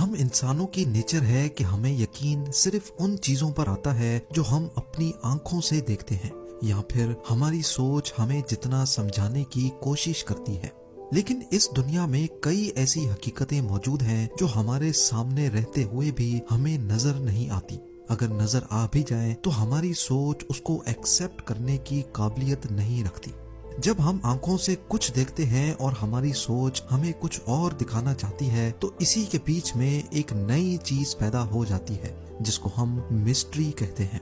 ہم انسانوں کی نیچر ہے کہ ہمیں یقین صرف ان چیزوں پر آتا ہے جو ہم اپنی آنکھوں سے دیکھتے ہیں، یا پھر ہماری سوچ ہمیں جتنا سمجھانے کی کوشش کرتی ہے۔ لیکن اس دنیا میں کئی ایسی حقیقتیں موجود ہیں جو ہمارے سامنے رہتے ہوئے بھی ہمیں نظر نہیں آتی۔ اگر نظر آ بھی جائیں تو ہماری سوچ اس کو ایکسپٹ کرنے کی قابلیت نہیں رکھتی۔ جب ہم آنکھوں سے کچھ دیکھتے ہیں اور ہماری سوچ ہمیں کچھ اور دکھانا چاہتی ہے تو اسی کے بیچ میں ایک نئی چیز پیدا ہو جاتی ہے جس کو ہم مسٹری کہتے ہیں۔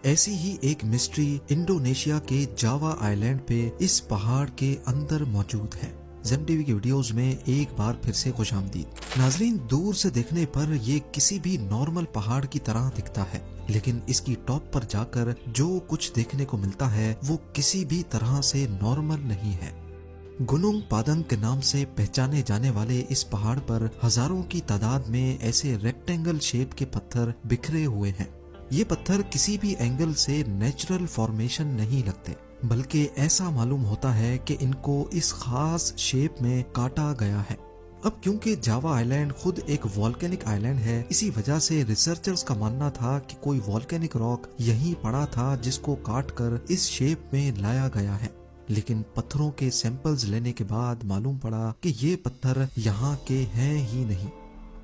ایسی ہی ایک مسٹری انڈونیشیا کے جاوا آئی لینڈ پہ اس پہاڑ کے اندر موجود ہے۔ زیم ٹی وی کی ویڈیوز میں ایک بار پھر سے خوش آمدید۔ ناظرین، دور سے دیکھنے پر یہ کسی بھی نارمل پہاڑ کی طرح دکھتا ہے، لیکن اس کی ٹاپ پر جا کر جو کچھ دیکھنے کو ملتا ہے وہ کسی بھی طرح سے نارمل نہیں ہے۔ گنونگ پادنگ کے نام سے پہچانے جانے والے اس پہاڑ پر ہزاروں کی تعداد میں ایسے ریکٹینگل شیپ کے پتھر بکھرے ہوئے ہیں۔ یہ پتھر کسی بھی اینگل سے نیچرل فارمیشن نہیں لگتے، بلکہ ایسا معلوم ہوتا ہے کہ ان کو اس خاص شیپ میں کاٹا گیا ہے۔ اب کیونکہ جاوا آئی لینڈ خود ایک والکینک آئی لینڈ ہے، اسی وجہ سے ریسرچرز کا ماننا تھا کہ کوئی والکینک راک یہیں پڑا تھا جس کو کاٹ کر اس شیپ میں لایا گیا ہے۔ لیکن پتھروں کے سیمپلز لینے کے بعد معلوم پڑا کہ یہ پتھر یہاں کے ہیں ہی نہیں،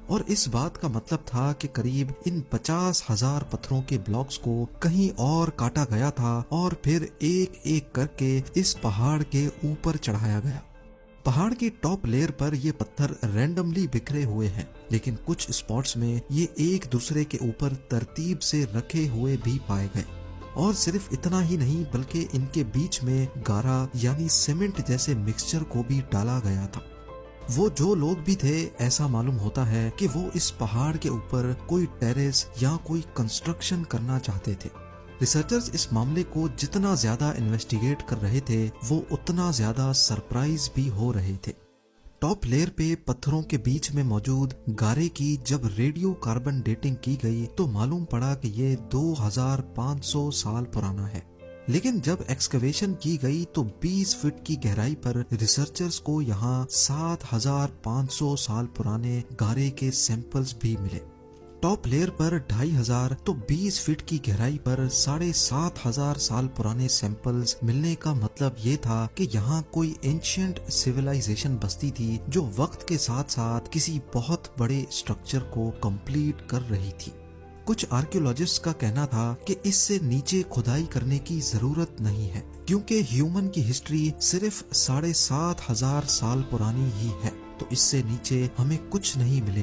اور اس بات کا مطلب تھا کہ قریب ان 50,000 پتھروں کے بلاکس کو کہیں اور کاٹا گیا تھا اور پھر ایک ایک کر کے اس پہاڑ کے اوپر چڑھایا گیا۔ پہاڑ کی ٹاپ لیئر پر یہ پتھر رینڈملی بکھرے ہوئے ہیں، لیکن کچھ اسپاٹس میں یہ ایک دوسرے کے اوپر ترتیب سے رکھے ہوئے بھی پائے گئے۔ اور صرف اتنا ہی نہیں بلکہ ان کے بیچ میں گارا یعنی سیمنٹ جیسے مکسچر کو بھی ڈالا گیا تھا۔ وہ جو لوگ بھی تھے، ایسا معلوم ہوتا ہے کہ وہ اس پہاڑ کے اوپر کوئی ٹیریس یا کوئی کنسٹرکشن کرنا چاہتے تھے۔ ریسرچرز اس معاملے کو جتنا زیادہ انویسٹیگیٹ کر رہے تھے وہ اتنا زیادہ سرپرائز بھی ہو رہے تھے۔ ٹاپ لیئر پہ پتھروں کے بیچ میں موجود گارے کی جب ریڈیو کاربن ڈیٹنگ کی گئی تو معلوم پڑا کہ یہ 2500 سال پرانا ہے۔ لیکن جب ایکسکیویشن کی گئی تو 20 فٹ کی گہرائی پر ریسرچرز کو یہاں 7500 سال پرانے گارے کے سیمپلز بھی ملے۔ ٹاپ لیئر پر 2500 تو 20 فٹ کی گہرائی پر 7500 سال پرانے سیمپلز ملنے کا مطلب یہ تھا کہ یہاں کوئی اینشینٹ سیویلائزیشن بستی تھی جو وقت کے ساتھ ساتھ کسی بہت بڑے اسٹرکچر کو کمپلیٹ کر رہی تھی۔ کچھ آرکیولوجسٹ کا کہنا تھا کہ اس سے نیچے کھدائی کرنے کی ضرورت نہیں ہے کیونکہ ہیومن کی ہسٹری صرف 7500 سال پرانی ہی ہے، تو اس سے نیچے ہمیں کچھ نہیں ملے۔